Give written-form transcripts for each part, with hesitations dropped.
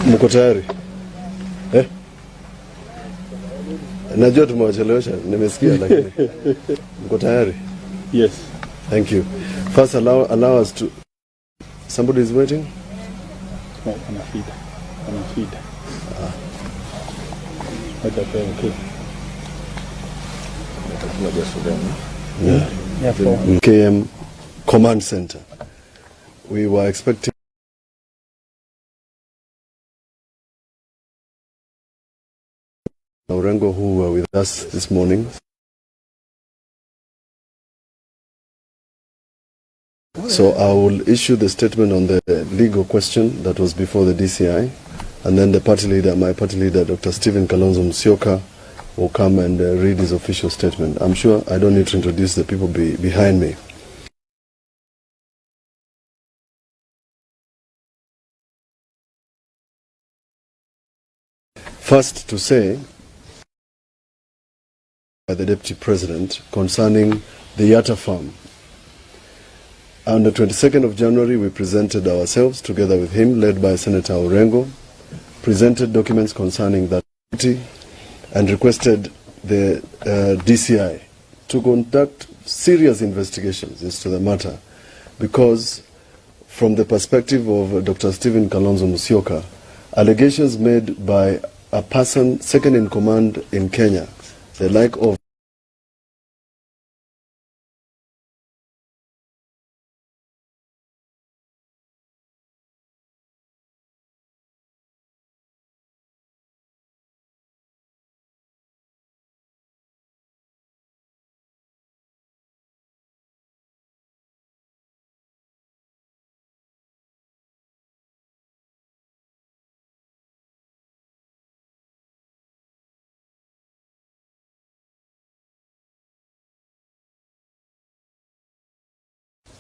Mko tayari? Najua tumewachelewesha, nimesikia lakini. Mko tayari? Yes. Thank you. First allow us to... Somebody is waiting? Feed. Okay. Yeah. KM Command Center. We were expecting Orengo, who were with us this morning. So I will issue the statement on the legal question that was before the DCI, and then the party leader, my party leader, Dr. Stephen Kalonzo Musyoka, will come and read his official statement. I'm sure I don't need to introduce the people behind me. First to say, by the Deputy President concerning the Yatta farm. On the 22nd of January, we presented ourselves together with him, led by Senator Orengo, presented documents concerning that activity, and requested the DCI to conduct serious investigations into the matter, because from the perspective of Dr. Stephen Kalonzo Musyoka, allegations made by a person second in command in Kenya, the like of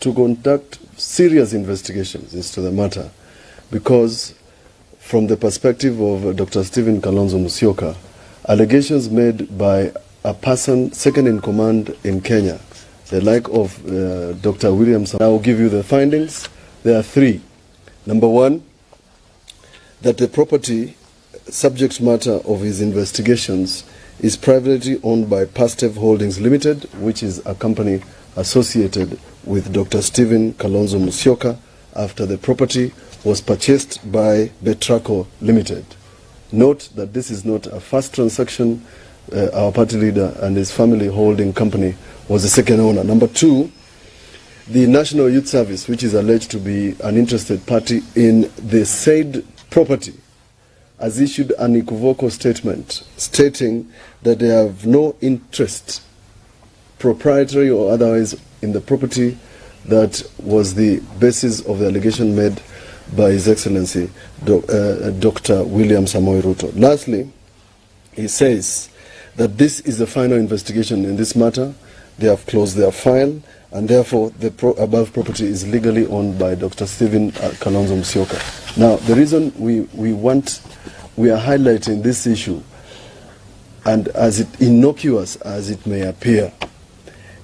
to conduct serious investigations into the matter, because from the perspective of Dr. Stephen Kalonzo Musyoka, allegations made by a person second in command in Kenya, the like of Dr. William Samoei. I will give you the findings. There are three. Number one, that the property subject matter of his investigations is privately owned by Pastev Holdings Limited, which is a company associated with Dr. Stephen Kalonzo Musyoka after the property was purchased by Betraco Limited. Note that this is not a first transaction. Our party leader and his family holding company was the second owner. Number two, the National Youth Service, which is alleged to be an interested party in the said property, has issued an equivocal statement stating that they have no interest, proprietary or otherwise, in the property that was the basis of the allegation made by His Excellency Dr. William Samoei Ruto. Lastly, he says that this is the final investigation in this matter. They have closed their file, and therefore the above property is legally owned by Dr. Stephen Kalonzo Musyoka. Now, the reason we are highlighting this issue, and as innocuous as it may appear,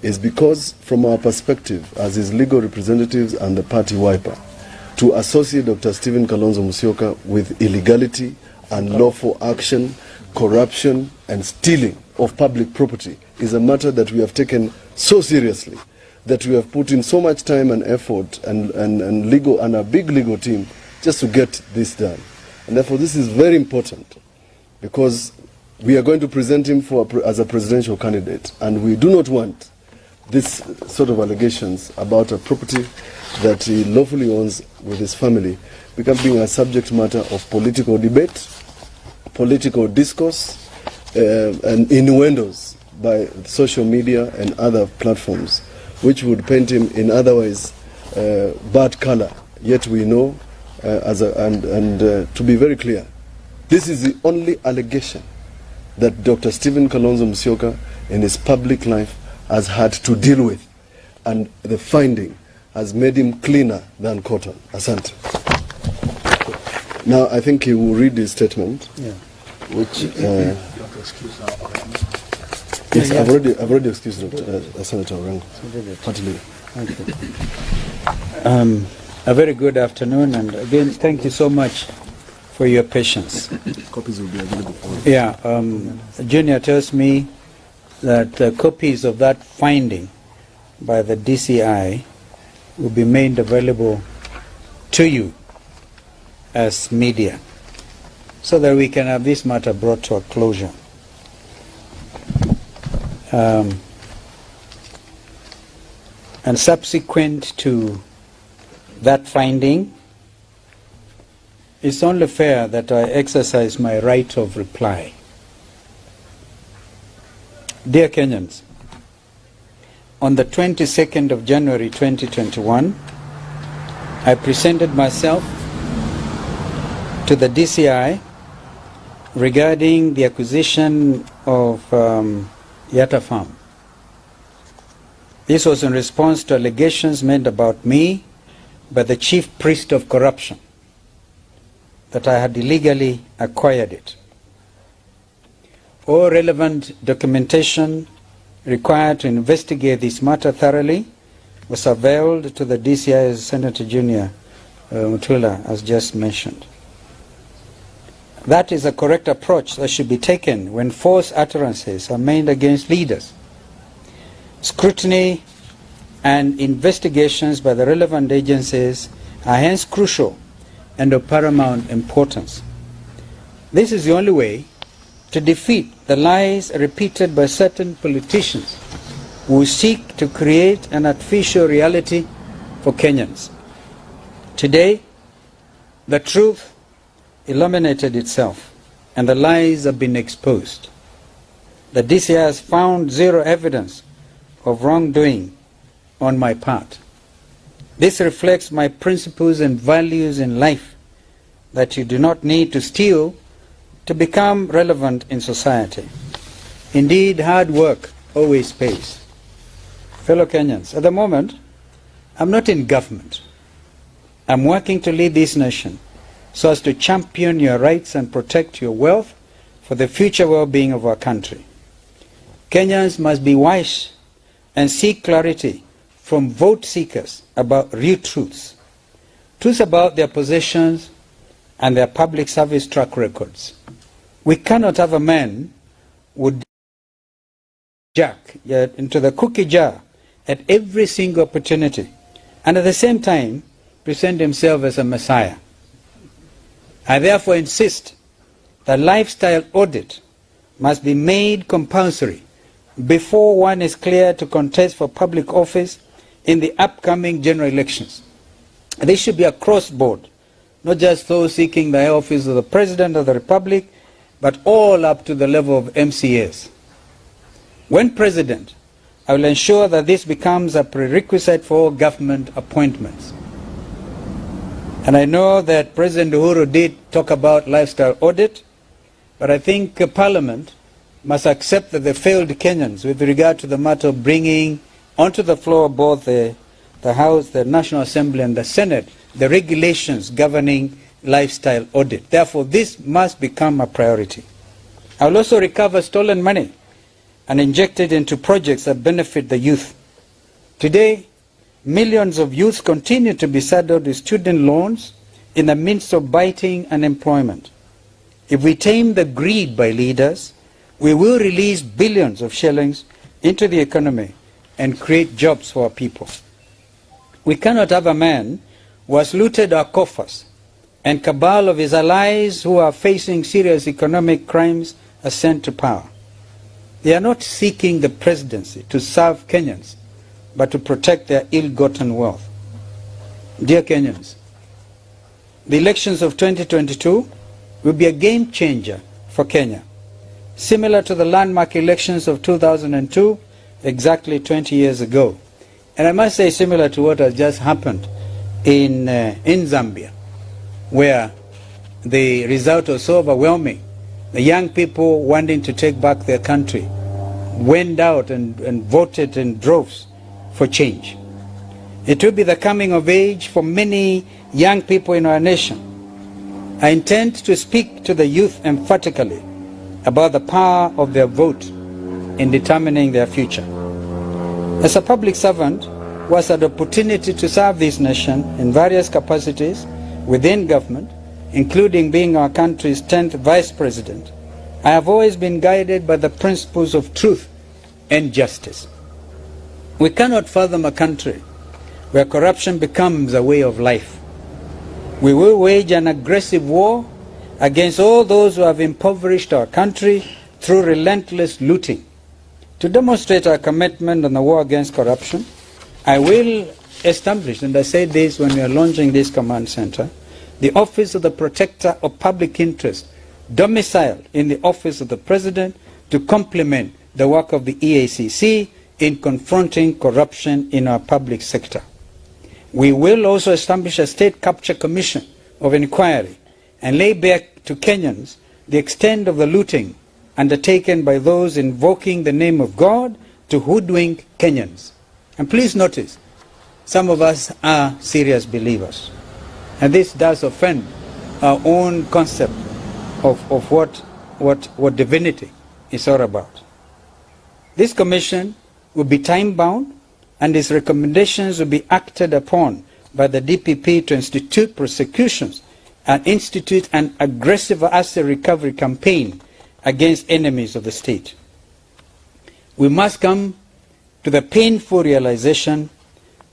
is because from our perspective as his legal representatives and the party wiper, to associate Dr. Stephen Kalonzo Musyoka with illegality, unlawful action, corruption and stealing of public property is a matter that we have taken so seriously, that we have put in so much time and effort and legal and a big legal team just to get this done. And therefore this is very important, because we are going to present him as a presidential candidate, and we do not want this sort of allegations about a property that he lawfully owns with his family becoming a subject matter of political debate, political discourse, and innuendos by social media and other platforms, which would paint him in otherwise bad color. Yet we know, to be very clear, this is the only allegation that Dr. Stephen Kalonzo Musyoka in his public life has had to deal with, and the finding has made him cleaner than cotton. Asante. Now I think he will read his statement, which yes, I've already excused Senator Orengo. Thank you. A very good afternoon, and again, thank you so much for your patience. Copies will be available for you. Yeah, Junior tells me that copies of that finding by the DCI will be made available to you as media, so that we can have this matter brought to a closure. And subsequent to that finding, it's only fair that I exercise my right of reply. Dear Kenyans, on the 22nd of January 2021, I presented myself to the DCI regarding the acquisition of Yatta Farm. This was in response to allegations made about me by the chief priest of corruption, that I had illegally acquired it. All relevant documentation required to investigate this matter thoroughly was availed to the DCI, as Senator Junior Mutula has just mentioned. That is a correct approach that should be taken when false utterances are made against leaders. Scrutiny and investigations by the relevant agencies are hence crucial and of paramount importance. This is the only way to defeat the lies repeated by certain politicians who seek to create an artificial reality for Kenyans. Today, the truth illuminated itself and the lies have been exposed. The DCI has found zero evidence of wrongdoing on my part. This reflects my principles and values in life, that you do not need to steal to become relevant in society. Indeed, hard work always pays. Fellow Kenyans, at the moment, I'm not in government. I'm working to lead this nation so as to champion your rights and protect your wealth for the future well-being of our country. Kenyans must be wise and seek clarity from vote seekers about real truths. Truths about their possessions and their public service track records. We cannot have a man who would jack into the cookie jar at every single opportunity and at the same time present himself as a messiah. I therefore insist that lifestyle audit must be made compulsory before one is cleared to contest for public office in the upcoming general elections. This should be across board, not just those seeking the office of the President of the Republic, but all up to the level of MCAs. When President, I will ensure that this becomes a prerequisite for all government appointments. And I know that President Uhuru did talk about lifestyle audit, but I think Parliament must accept that they failed Kenyans with regard to the matter of bringing onto the floor both the House, the National Assembly and the Senate, the regulations governing lifestyle audit. Therefore, this must become a priority. I will also recover stolen money and inject it into projects that benefit the youth. Today, millions of youth continue to be saddled with student loans in the midst of biting unemployment. If we tame the greed by leaders, we will release billions of shillings into the economy and create jobs for our people. We cannot have a man who has looted our coffers and cabal of his allies who are facing serious economic crimes ascend to power. They are not seeking the presidency to serve Kenyans, but to protect their ill-gotten wealth. Dear Kenyans, the elections of 2022 will be a game changer for Kenya, similar to the landmark elections of 2002, exactly 20 years ago. And I must say similar to what has just happened in Zambia, where the result was so overwhelming. The young people wanting to take back their country went out and voted in droves for change. It will be the coming of age for many young people in our nation. I intend to speak to the youth emphatically about the power of their vote in determining their future. As a public servant, was an opportunity to serve this nation in various capacities within government, including being our country's 10th vice president, I have always been guided by the principles of truth and justice. We cannot fathom a country where corruption becomes a way of life. We will wage an aggressive war against all those who have impoverished our country through relentless looting. To demonstrate our commitment on the war against corruption, I will establish, and I said this when we are launching this command center, the Office of the Protector of Public Interest, domiciled in the Office of the President, to complement the work of the EACC in confronting corruption in our public sector. We will also establish a State Capture Commission of Inquiry and lay bare to Kenyans the extent of the looting undertaken by those invoking the name of God to hoodwink Kenyans. And please notice, some of us are serious believers. And this does offend our own concept of what divinity is all about. This commission will be time-bound, and its recommendations will be acted upon by the DPP to institute prosecutions and institute an aggressive asset recovery campaign against enemies of the state. We must come to the painful realization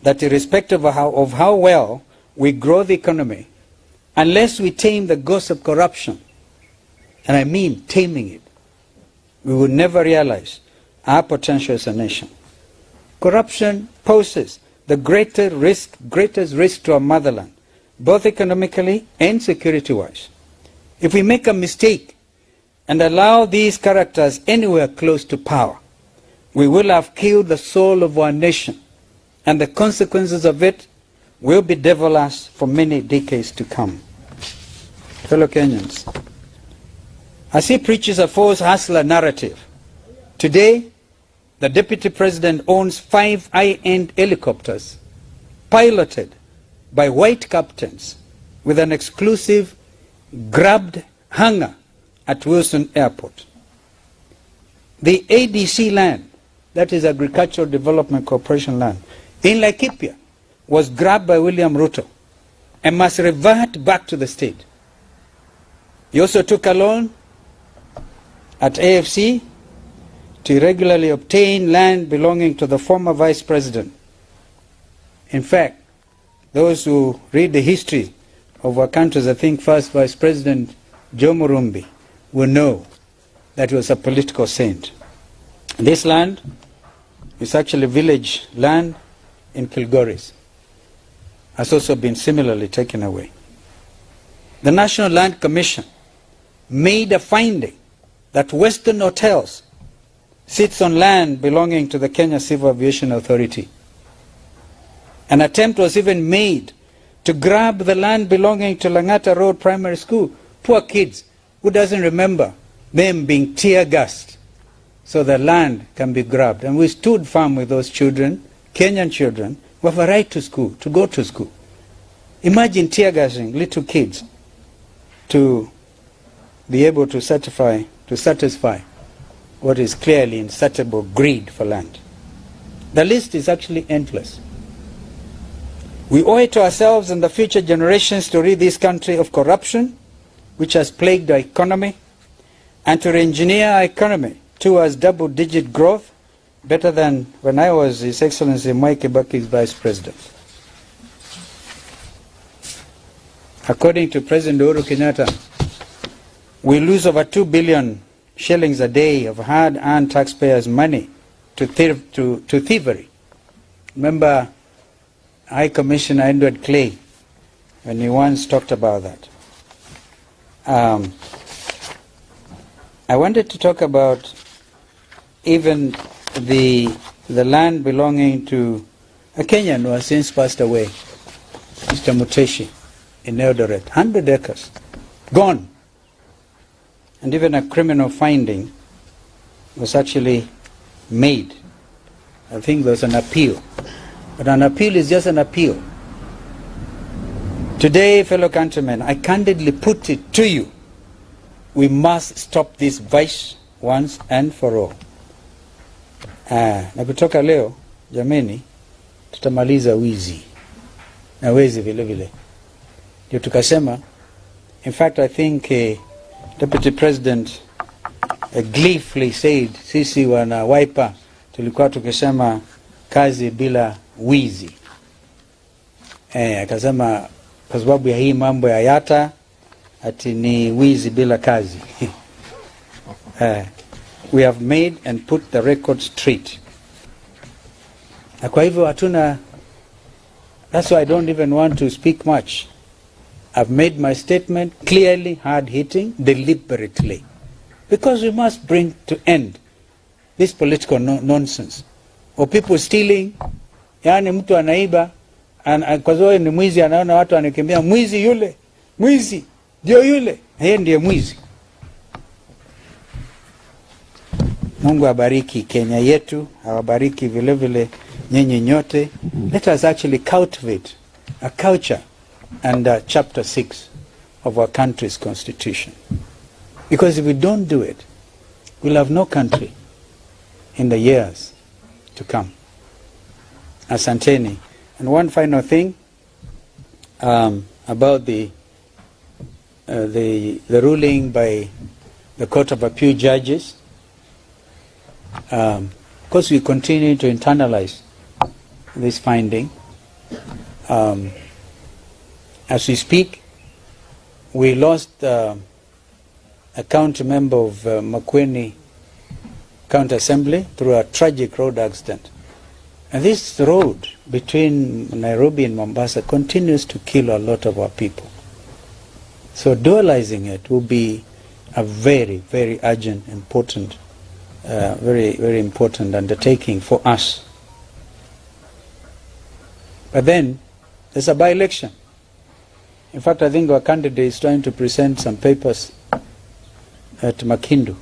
that irrespective of how well we grow the economy, unless we tame the ghost of corruption, and I mean taming it, we will never realize our potential as a nation. Corruption poses the greatest risk to our motherland, both economically and security-wise. If we make a mistake and allow these characters anywhere close to power, we will have killed the soul of our nation, and the consequences of it will be devilish for many decades to come. Fellow Kenyans, as he preaches a false hustler narrative, today the Deputy President owns 5 high-end helicopters piloted by white captains with an exclusive grabbed hangar at Uasin Airport. The ADC land, that is Agricultural Development Corporation land, in Laikipia was grabbed by William Ruto and must revert back to the state. He also took a loan at AFC to irregularly obtain land belonging to the former vice president. In fact, those who read the history of our countries, I think first Vice President Joe Murumbi, will know that he was a political saint. This land is actually village land in Kilgoris. Has also been similarly taken away. The National Land Commission made a finding that Western Hotels sits on land belonging to the Kenya Civil Aviation Authority. An attempt was even made to grab the land belonging to Langata Road Primary School. Poor kids, who doesn't remember them being tear-gassed so the land can be grabbed. And we stood firm with those children, Kenyan children, who have a right to school, to go to school. Imagine tear-gassing little kids to be able to satisfy what is clearly insatiable greed for land. The list is actually endless. We owe it to ourselves and the future generations to rid this country of corruption, which has plagued our economy, and to re-engineer our economy towards double-digit growth, better than when I was His Excellency Mwai Kibaki's Vice President. According to President Uhuru Kenyatta, we lose over 2 billion shillings a day of hard-earned taxpayers' money to thievery. Remember High Commissioner Edward Clay, when he once talked about that. I wanted to talk about even the land belonging to a Kenyan who has since passed away, Mr. Muteshi, in Eldoret, 100 acres, gone. And even a criminal finding was actually made. I think there was an appeal. But an appeal is just an appeal. Today, fellow countrymen, I candidly put it to you, we must stop this vice once and for all. Na kutoka leo, jameni, tutamaliza wizi na wezi vile vile. Ndio tukasema, in fact I think Deputy President gleefully said, sisi wana Wiper tulikuwa tukisema kazi bila wizi. Akasema kwa sababu ya hii mambo ya Yata ati ni wizi bila kazi. We have made and put the record straight. Na kwa hivyo hatuna, that's why I don't even want to speak much. I've made my statement clearly, hard-hitting, deliberately. Because we must bring to end this political nonsense. Or people stealing, yani mtu anaiba, kwa sababu ni mwizi, anaona watu wanakimbia, mwizi yule, mwizi, ndio yule, yeye ndiye mwizi. Mungu abariki Kenya yetu, awabariki vile vile nyinyi nyote. Let us actually cultivate a culture under chapter 6 of our country's constitution. Because if we don't do it, we'll have no country in the years to come. Asanteni. And one final thing about the ruling by the Court of Appeal judges. Of course, we continue to internalize this finding. As we speak, we lost a county member of Makueni County Assembly through a tragic road accident. And this road between Nairobi and Mombasa continues to kill a lot of our people. So dualizing it will be a very, very urgent, important, very, very important undertaking for us. But then, there's a by-election. In fact, I think our candidate is trying to present some papers at Makindu.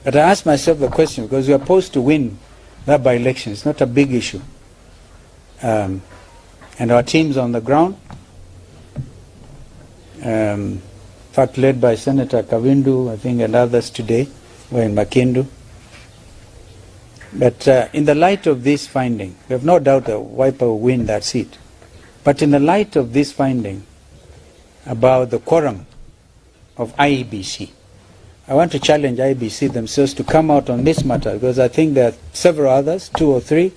But I asked myself the question, because we are supposed to win that by-election. It's not a big issue. And our team's on the ground, in fact led by Senator Kavindu, I think, and others today, were in Makindu. But in the light of this finding, we have no doubt that Wiper will win that seat. But in the light of this finding about the quorum of IEBC, I want to challenge IEBC themselves to come out on this matter, because I think there are several others, 2 or 3,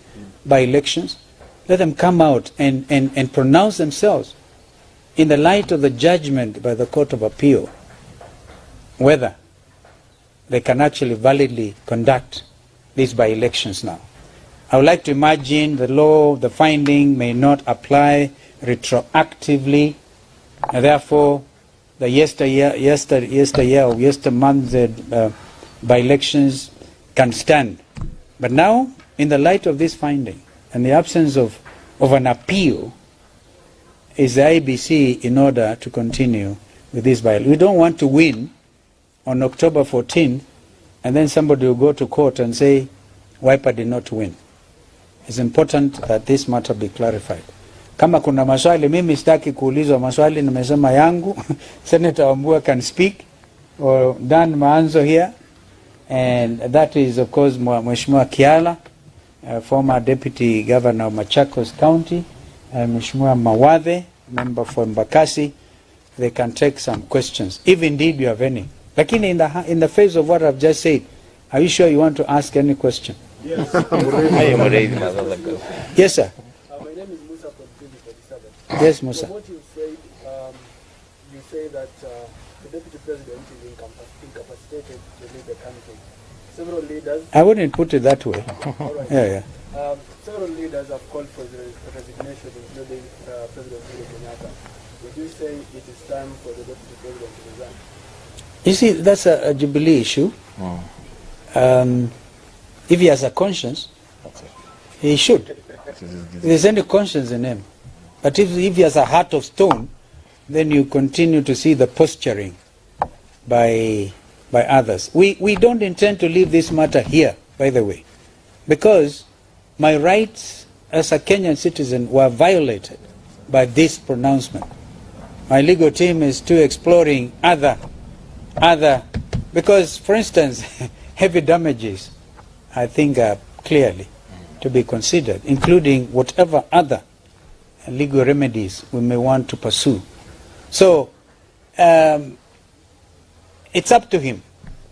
by elections. Let them come out and pronounce themselves in the light of the judgment by the Court of Appeal, whether they can actually validly conduct these by-elections now. I would like to imagine the law, the finding may not apply retroactively, and therefore the yesteryear or yestermonth's by-elections can stand. But now, in the light of this finding, and the absence of an appeal, is the IBC in order to continue with this by-election. We don't want to win on October 14th, and then somebody will go to court and say, Wiper did not win. It's important that this matter be clarified. Kama kuna maswali, mimi sitaki kuulizwa maswali, nimesema yangu. Senator Wambua can speak, or Dan Maanzo here, and that is of course Mheshimiwa Kiala, former Deputy Governor of Machakos County, Mheshimiwa Mawadhe, member for Mbakasi. They can take some questions, if indeed you have any. Lakini in the face of what I've just said, are you sure you want to ask any question? Yes. Yes, sir. My name is Musa from 2047. Yes, Musa. From what you said, you say that the Deputy President is incapacitated to lead the country. Several leaders... I wouldn't put it that way. All right. Yeah. Several leaders have called for the resignation, including President Uhuru Kenyatta. Would you say it is time for the Deputy President to resign? You see, that's a Jubilee issue. If he has a conscience, he should. If there's any conscience in him. But if he has a heart of stone, then you continue to see the posturing by others. We don't intend to leave this matter here, by the way, because my rights as a Kenyan citizen were violated by this pronouncement. My legal team is still exploring other, because, for instance, heavy damages, I think, clearly to be considered, including whatever other legal remedies we may want to pursue. So, it's up to him.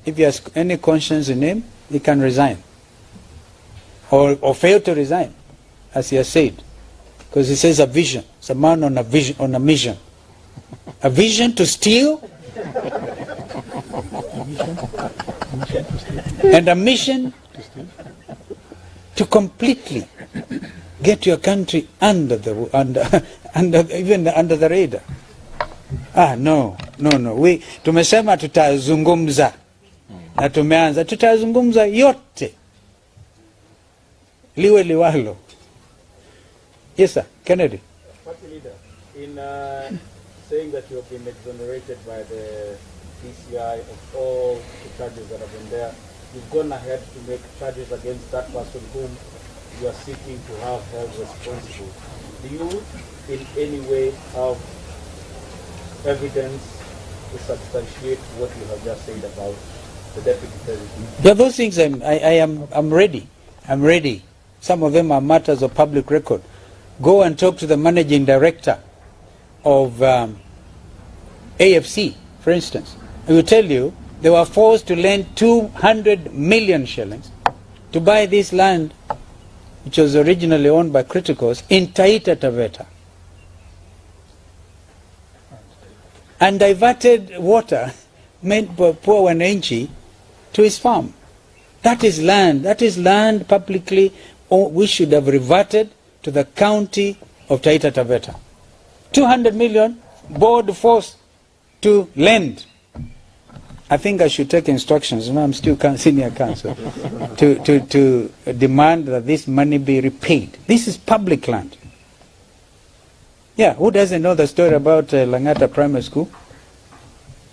If he has any conscience in him, he can resign. Or fail to resign, as he has said. Because he says a vision. It's a man on a vision, on a mission. A vision to steal, and a mission to completely get your country under the radar. No. We tumesema tutazungumza na tumeanza, tutazungumza yote liwe liwalo. Yes, sir. Kennedy. Party leader, in saying that you have been exonerated by the DCI of all the charges that have been there, you've gone ahead to make charges against that person whom you are seeking to have held responsible. Do you in any way have evidence to substantiate what you have just said about the deputy president? Yeah, those things I'm ready. I'm ready. Some of them are matters of public record. Go and talk to the managing director of AFC, for instance. I will tell you, they were forced to lend 200 million shillings to buy this land, which was originally owned by Criticals, in Taita Taveta, and diverted water meant for poor wananchi to his farm. That is land publicly, we should have reverted to the county of Taita Taveta. 200 million, board forced to lend. I think I should take instructions, I'm still senior counsel, to demand that this money be repaid. This is public land. Yeah, who doesn't know the story about Langata Primary School?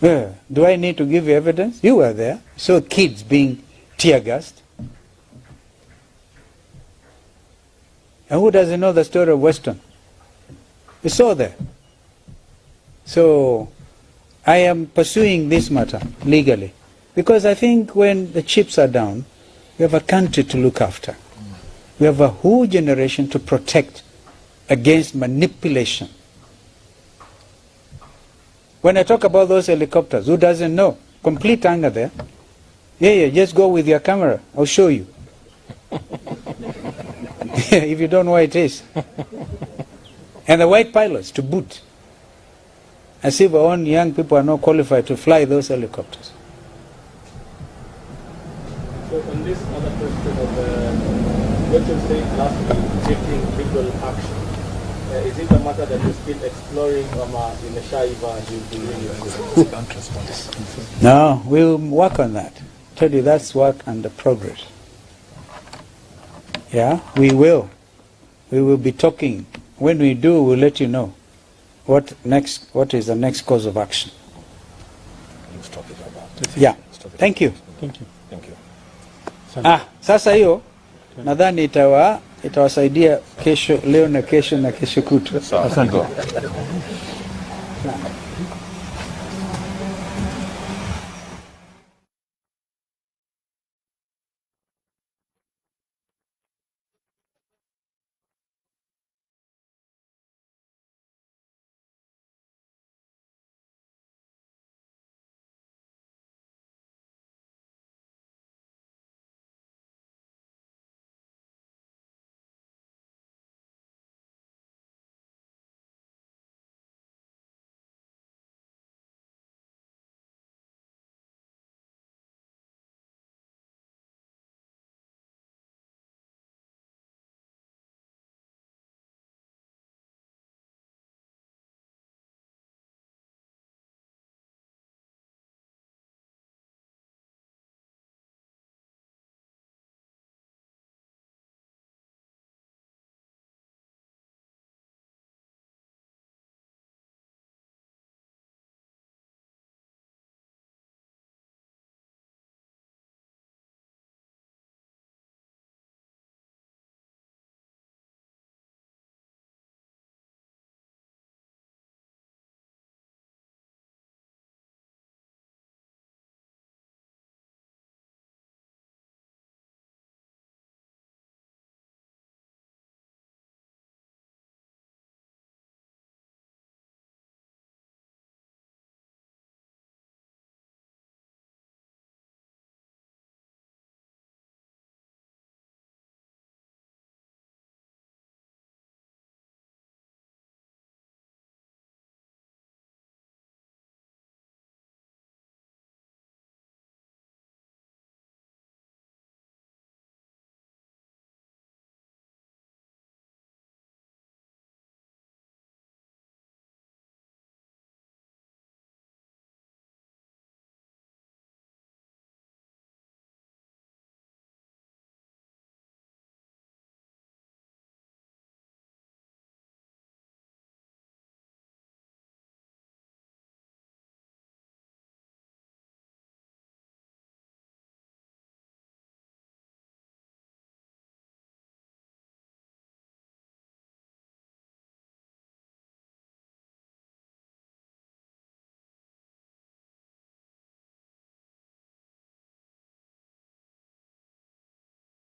Do I need to give you evidence? You were there. Saw kids being tear gassed. And who doesn't know the story of Weston? We saw there. So I am pursuing this matter legally, because I think when the chips are down, we have a country to look after. We have a whole generation to protect against manipulation. When I talk about those helicopters, who doesn't know? Complete anger there. Yeah, just go with your camera. I'll show you. If you don't know what it is. And the white pilots to boot. As if our own young people are not qualified to fly those helicopters. So on this other question of what you said last week, taking legal action, is it a matter that you're still exploring in the Shaiva and you'll be doing? No, we'll work on that. Tell you that's work under progress. Yeah, we will. We will be talking. When we do, we'll let you know what is the next course of action. Let's talk about that. Yeah. Thank you. Thank you. Sasa hiyo nadhani itawasaidia kesho, leo na kesho kutwa. Asante.